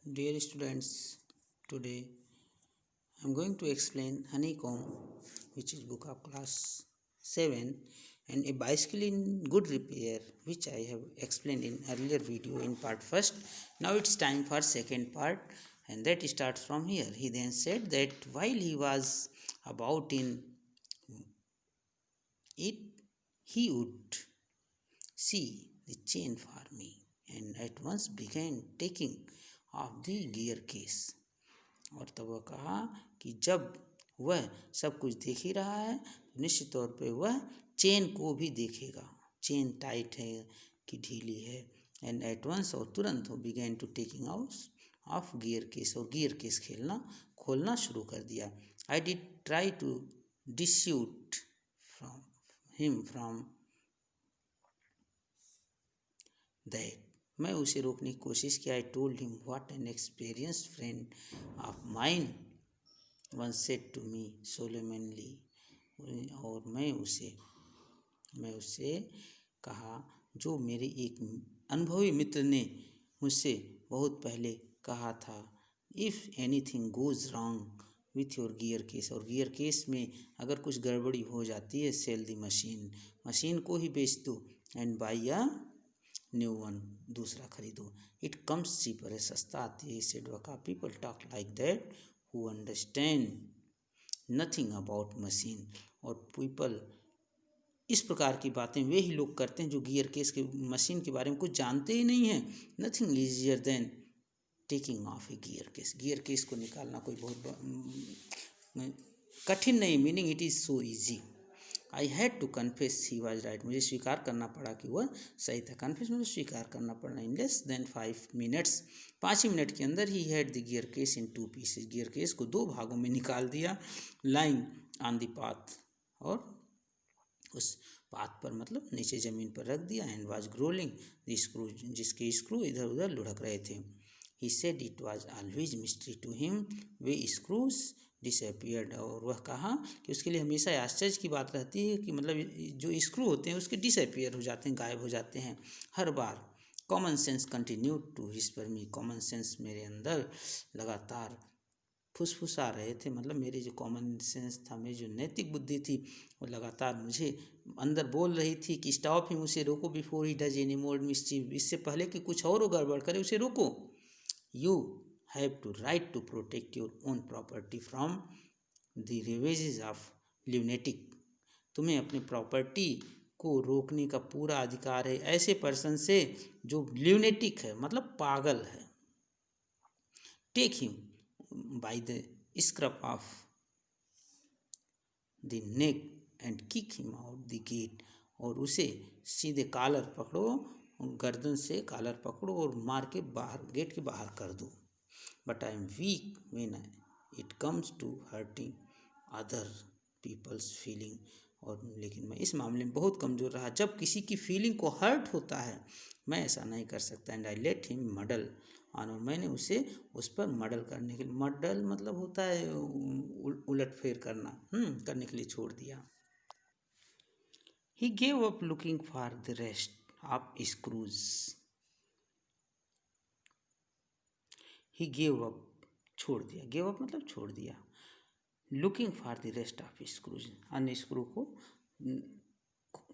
Dear students, today I am going to explain honeycomb, which is book of class 7, and a bicycle in good repair, which I have explained in earlier video in part first. Now it's time for second part, and that starts from here. He then said that while he was about in it, he would see the chain for me, and at once began taking off the gear case. और तब वह कहा कि जब वह सब कुछ देख ही रहा है तो निश्चित तौर पे वह चेन को भी देखेगा, चेन टाइट है कि ढीली है। एंड एट वंस और तुरंत वो began to taking out of gear case, और गियर केस खोलना शुरू कर दिया। I did try to dissuade from that, मैं उसे रोकने की कोशिश की। I told him what an experienced friend of mine once said to me solemnly, और मैं उससे कहा जो मेरे एक अनुभवी मित्र ने मुझसे बहुत पहले कहा था, if anything goes wrong with your gear case, और गियर केस में अगर कुछ गड़बड़ी हो जाती है, सेल द मशीन को ही बेच दो, and buy a new one, दूसरा खरीदो, इट कम्स चीपर, है सस्ता आती है। सेड वका people talk like that who understand nothing about machine, और पीपल इस प्रकार की बातें वे ही लोग करते हैं जो गियर केस के मशीन के बारे में कुछ जानते ही नहीं हैं। Nothing easier than taking off a gear case को निकालना कोई बहुत कठिन नहीं, meaning it is so easy. I had to confess he was right, मुझे स्वीकार करना पड़ा कि वह सही था। कन्फेस मुझे स्वीकार करना पड़ा। In less than 5 minutes, 5 he minute के अंदर he had the gear case in 2 pieces, gear case को 2 भागों में निकाल दिया। लाइंग ऑन द पाथ, और उस पाथ पर मतलब नीचे ज़मीन पर रख दिया। And was growling the screw, जिसके स्क्रू इधर उधर लुढ़क रहे थे। He said it was always mystery to him way screws disappeared, और वह कहा कि उसके लिए हमेशा आश्चर्य की बात रहती है कि मतलब जो स्क्रू होते हैं उसके डिसअपियर हो जाते हैं, गायब हो जाते हैं हर बार। Common sense continue to whisper me, common sense मेरे अंदर लगातार फुसफुसा रहे थे, मतलब मेरी जो कॉमन सेंस था, मेरी जो नैतिक बुद्धि थी, वो लगातार मुझे अंदर बोल रही थी कि स्टॉप हिम, उसे रोको, before he does any more mischief, इससे पहले कि कुछ और गड़बड़ करे उसे रोको। You have to right to protect your own property from the ravages of lunatic, तुम्हें अपनी प्रॉपर्टी को रोकने का पूरा अधिकार है ऐसे पर्सन से जो ल्यूनेटिक है, मतलब पागल है। Take him by the scruff of the neck and kick him out the gate, और उसे सीधे कॉलर पकड़ो, गर्दन से कॉलर पकड़ो और मार के बाहर, गेट के बाहर कर दो। But I am weak when it comes to hurting other people's feeling, और लेकिन मैं इस मामले में बहुत कमज़ोर रहा, जब किसी की फीलिंग को हर्ट होता है मैं ऐसा नहीं कर सकता। And I let him meddle on, और मैंने उसे उस पर मडल करने के लिए, मडल मतलब होता है उलट फेर करना, करने के लिए छोड़ दिया। He gave up looking for the rest of screws, he gave up छोड़ दिया, गेव अप मतलब छोड़ दिया। Looking for the rest of screws, अन्य स्क्रू को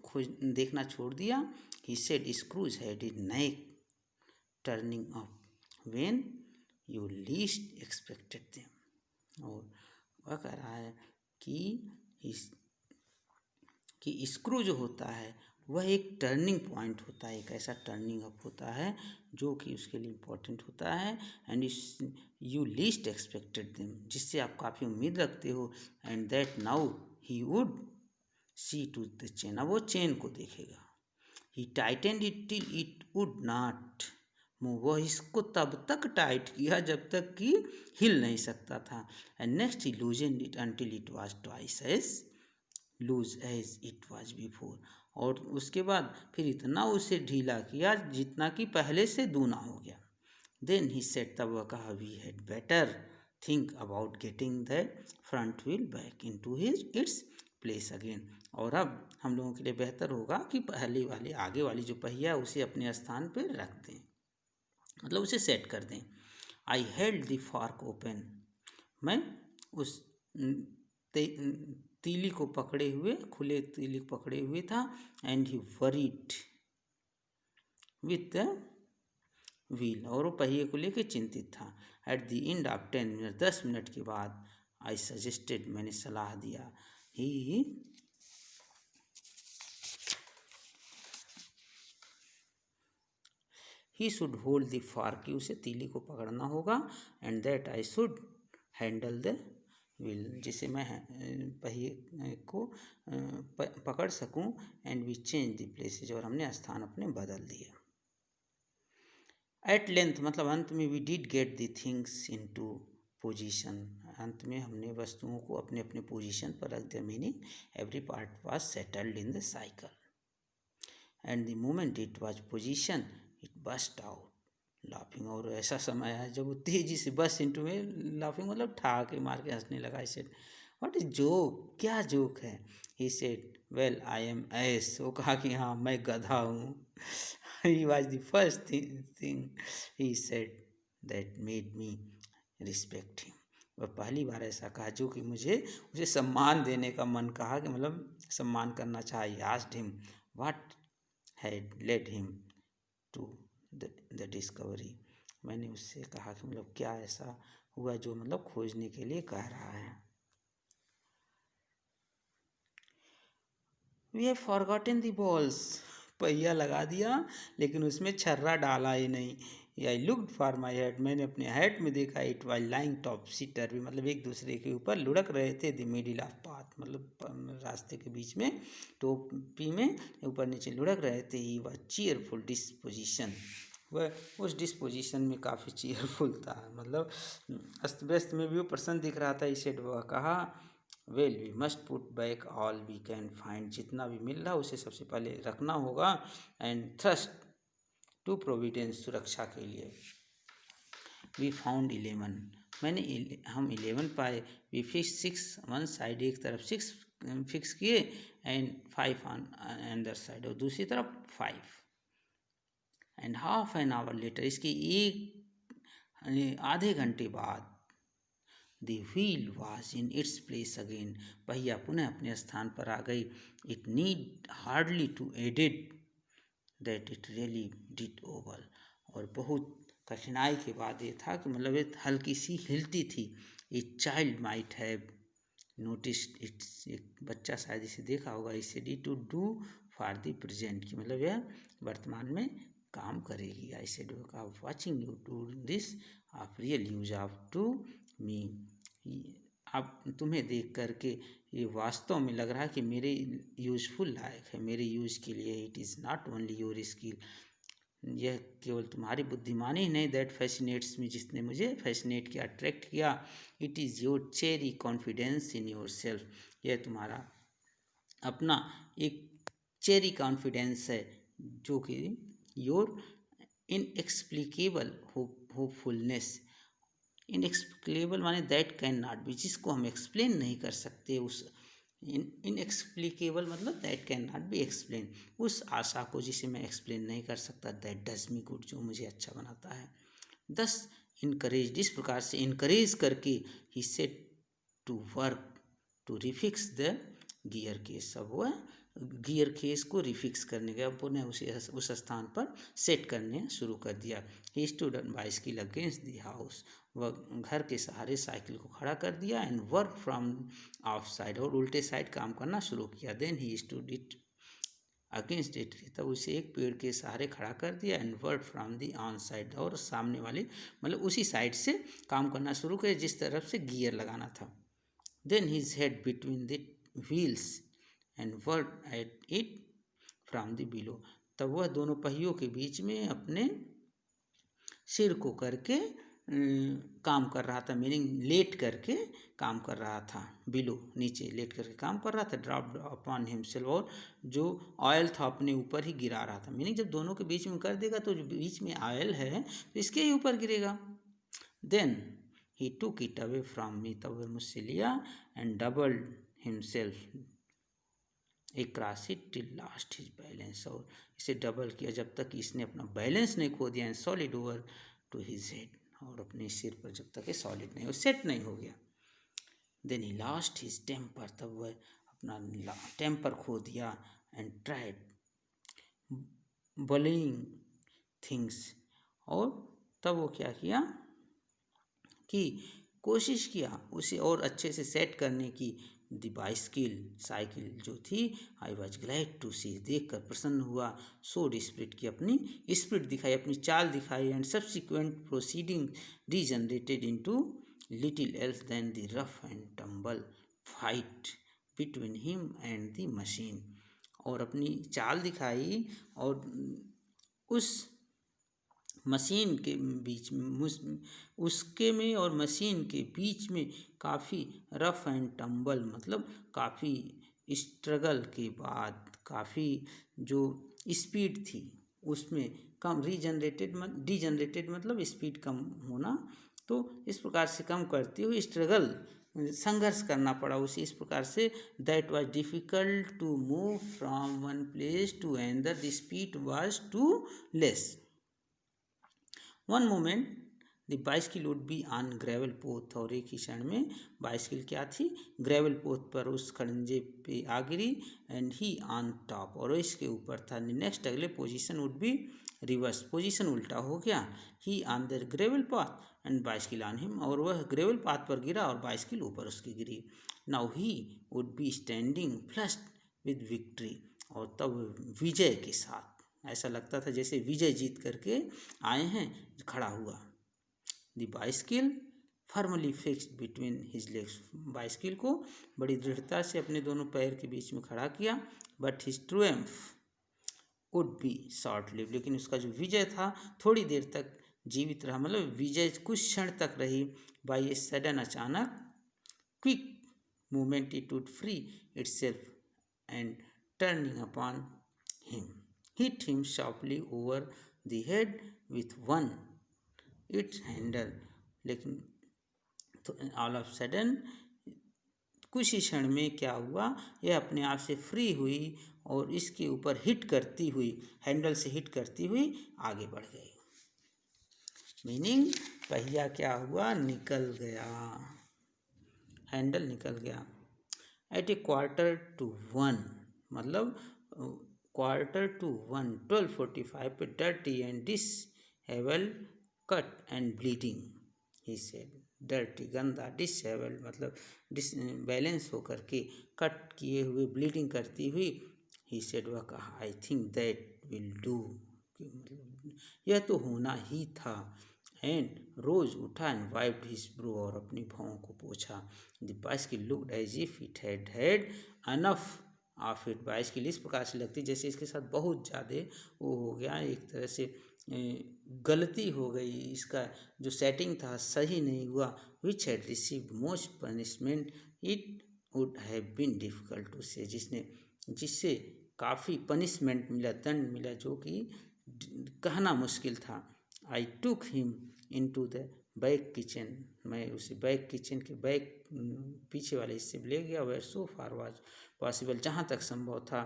खोज देखना छोड़ दिया। He said screws had it knack turning up when you least expected them, और वह कह रहा है कि स्क्रू जो होता है वह एक टर्निंग पॉइंट होता है, एक ऐसा टर्निंग अप होता है जो कि उसके लिए इम्पोर्टेंट होता है। And you least expected them, जिससे आप काफ़ी उम्मीद रखते हो। And that now he would see to the chain, अब वो चेन को देखेगा। He tightened it till it would not move, वह इसको तब तक टाइट किया जब तक कि हिल नहीं सकता था। And next he loosened it until it was twice as loose as it was before, और उसके बाद फिर इतना उसे ढीला किया जितना कि पहले से दूना हो गया। देन ही सेड, तब वह कहा, we had better think about getting that front wheel back into its place again, और अब हम लोगों के लिए बेहतर होगा कि पहले वाली आगे वाली जो पहिया उसे अपने स्थान पर रख दें, मतलब उसे सेट कर दें। I held the fork open, मैं उस तीली को पकड़े हुए, खुले तीली को पकड़े हुए था। And he worried with the wheel, और वो पहिए को लेकर चिंतित था। At the end of 10 minute, 10 minute के बाद, आई सजेस्टेड, मैंने सलाह दिया, he should hold the fork, उसे तीली को पकड़ना होगा। And that I should handle the wheel, जिसे मैं पहिए को पकड़ सकूं। And we change the places, और हमने स्थान अपने बदल दिए। एट लेंथ, मतलब अंत में, we did get the things into position, अंत में हमने वस्तुओं को अपने अपने पोजिशन पर रख दिया। Meaning every part was settled in the cycle. And the moment it was position, it bust out laughing, और ऐसा समय है जब वो तेजी से बस इंटू में लाफिंग, मतलब ठहाके मार के हंसने लगा। इसे व्हाट इज जोक, क्या जोक है? He said well I am S, वो कहा कि हाँ मैं गधा हूँ। He was the first thing he said that made me respect him, वह पहली बार ऐसा कहा जो कि मुझे उसे सम्मान देने का मन कहा, कि मतलब सम्मान करना चाहिए। Asked him what had led him to the discovery, मैंने उससे कहा कि मतलब क्या ऐसा हुआ जो मतलब खोजने के लिए कह रहा है। We have forgotten the balls, पहिया लगा दिया लेकिन उसमें छर्रा डाला ही नहीं। I looked for my head, मैंने अपने हेड में देखा। It was lying top seater भी, मतलब एक दूसरे के ऊपर लुढ़क रहे थे। द मिडिल ऑफ पाथ, मतलब रास्ते के बीच में, टोपी में ऊपर नीचे लुढ़क रहे थे। ही वाज चीयरफुल डिस्पोजिशन, वह उस डिस्पोजिशन में काफ़ी चीयरफुल था, मतलब अस्त व्यस्त में भी वो प्रसन्न दिख रहा था। इसे वह कहा well we must put back all we can find, जितना भी मिल रहा उसे सबसे पहले रखना होगा। एंड थ्रस्ट टू प्रोविडेंस, सुरक्षा के लिए। वी फाउंड 11, हम 11 पाए। वी फिक्स 6 वन साइड, एक तरफ 6 फिक्स किए। एंड 5 ऑन अदर साइड, और दूसरी तरफ 5। And half an hour later, इसके आधे घंटे बाद, the wheel was in its place again, पहिया पुनः अपने स्थान पर आ गई। It need hardly to added that it really did oval, और बहुत कठिनाई के बाद ये था कि मतलब ये हल्की सी हिलती थी। A child might have noticed its, एक बच्चा शायद इसे देखा होगा। इसे D to do for the present, की मतलब यह वर्तमान में काम करेगी। I said of watching you do this of real use of to me, अब तुम्हें देख करके ये वास्तव में लग रहा है कि मेरे यूजफुल लायक है, मेरे यूज के लिए। It is not only your skill, यह केवल तुम्हारी बुद्धिमानी ही नहीं, दैट फैसिनेट्स मी, जिसने मुझे फैसिनेट किया, अट्रैक्ट किया। It is your cherry confidence in your self, यह तुम्हारा अपना एक चेरी कॉन्फिडेंस है, जो कि योर इनएक्सप्लिकेबल होपफुलनेस, इनएक्सप्लिकेबल माने दैट कैन नॉट बी, जिसको हम एक्सप्लेन नहीं कर सकते। उस इनएक्सप्लिकेबल मतलब that can not be explain, उस आशा को जिसे मैं एक्सप्लेन नहीं कर सकता। दैट डज मी गुड, जो मुझे अच्छा बनाता है। दस इनकरेज, इस प्रकार से इनकरेज करके, he set to work to refix the gear case, सब वह गियर केस को रिफिक्स करने का, पुनः उसे उस स्थान पर सेट करने शुरू कर दिया। He stood bicycle against the house, वह घर के सहारे साइकिल को खड़ा कर दिया। And work from off side, और उल्टे साइड काम करना शुरू किया। Then he stood it against it, तब उसे एक पेड़ के सहारे खड़ा कर दिया। And work from the on side, और सामने वाले मतलब उसी साइड से काम करना शुरू किया जिस तरफ से गियर लगाना था। Then his head between the wheels and work at it from the below, तब वह दोनों पहियों के बीच में अपने सिर को करके काम कर रहा था। मीनिंग लेट करके काम कर रहा था, बिलो नीचे लेट करके काम कर रहा था। ड्रॉप अपॉन हिमसेल्फ, और जो ऑयल था अपने ऊपर ही गिरा रहा था। मीनिंग जब दोनों के बीच में कर देगा तो जो बीच में ऑयल है तो इसके ही ऊपर गिरेगा। Then he took it away from me, तब वह मुझसे लिया। And doubled himself across it till last his balance, और इसे डबल किया जब तक इसने अपना बैलेंस नहीं खो दिया। And solid over to his head, और अपने सिर पर जब तक ये सॉलिड नहीं हो, सेट नहीं हो गया। Then he lost his temper, तब वह अपना टेम्पर खो दिया। एंड ट्राइड bullying थिंग्स, और तब वो क्या किया कि कोशिश किया उसे और अच्छे से सेट करने की। द बाइसिकल, साइकिल जो थी, आई वॉज ग्लैड टू सी, देख कर प्रसन्न हुआ। शोड स्पिरिट की अपनी स्पिरिट दिखाई, अपनी चाल दिखाई। And subsequent proceeding regenerated into little else than the rough and tumble fight between him and the machine, और अपनी चाल दिखाई और उस मशीन के बीच में, उसके में और मशीन के बीच में काफ़ी रफ एंड टम्बल, मतलब काफ़ी स्ट्रगल के बाद काफ़ी जो स्पीड थी उसमें कम, डिजनरेटेड मतलब स्पीड कम होना, तो इस प्रकार से कम करते हुए स्ट्रगल, संघर्ष करना पड़ा उसे इस प्रकार से। That was difficult to move from one place to another, the speed was too less. One moment the bicycle would be on gravel path, और एक ही क्षण में बाइसिकल क्या थी, ग्रेवल पोथ पर उस खड़ंजे पे आ गिरी। एंड ही ऑन टॉप, और इसके ऊपर था। नेक्स्ट अगले position would be reverse, position उल्टा हो गया। He on the gravel path and bicycle on him, और वह ग्रेवल पाथ पर गिरा और बाइसिकल ऊपर उसकी गिरी। Now he would be standing flushed with victory, और तब विजय के साथ, ऐसा लगता था जैसे विजय जीत करके आए हैं, खड़ा हुआ। The bicycle firmly fixed between his legs, bicycle को बड़ी दृढ़ता से अपने दोनों पैर के बीच में खड़ा किया। But his triumph would be short lived, लेकिन उसका जो विजय था थोड़ी देर तक जीवित रहा, मतलब विजय कुछ क्षण तक रही। बाई ए सडन, अचानक, quick movement it wood free itself and turning upon him hit him sharply over the head with one its handle, लेकिन तो ऑल ऑफ सडन कुछ ही क्षण में क्या हुआ, यह अपने आप से फ्री हुई और इसके ऊपर हिट करती हुई, हैंडल से हिट करती हुई आगे बढ़ गई। मीनिंग पहिया क्या हुआ, निकल गया, हैंडल निकल गया। एट ए 1:15, मतलब 1:15, 12:45 पे dirty and dishevelled, cut and bleeding, he said. Dirty, गंदा, डिसहेबल मतलब बैलेंस होकर के, कट किए हुए, ब्लीडिंग करती हुई। ही सेड, वह कहा, I think that will do, मतलब यह तो होना ही था। एंड रोज उठा एंड वाइप्ड हिज ब्रो, और अपनी भौं को पोछा। The bicycle looked as if it had enough of it, bicycle इस प्रकार से लगती जैसे इसके साथ बहुत ज़्यादा वो हो गया, एक तरह से गलती हो गई, इसका जो सेटिंग था सही नहीं हुआ। Which had received most punishment it would have been difficult to say, जिससे काफ़ी पनिशमेंट मिला, दंड मिला, जो कि कहना मुश्किल था। I took him into the back kitchen, मैं उसे बैक किचन के बैक पीछे वाले हिस्से में ले गया। Where so far was possible, जहाँ तक संभव था।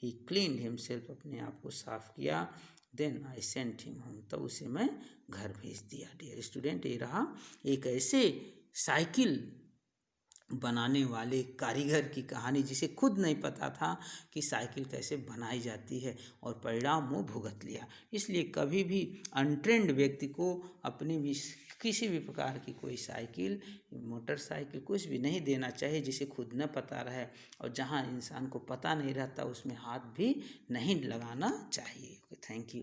ही क्लीन्ड हिमसेल्फ, अपने आप को साफ किया। Then I sent him home, तब उसे मैं घर भेज दिया। डियर स्टूडेंट, ये रहा एक ऐसे साइकिल बनाने वाले कारीगर की कहानी, जिसे खुद नहीं पता था कि साइकिल कैसे बनाई जाती है, और परिणाम वो भुगत लिया। इसलिए कभी भी अनट्रेंड व्यक्ति को अपनी भी किसी भी प्रकार की कोई साइकिल, मोटरसाइकिल कुछ भी नहीं देना चाहिए जिसे खुद न पता रहे, और जहाँ इंसान को पता नहीं रहता उसमें हाथ भी नहीं लगाना चाहिए। Thank you.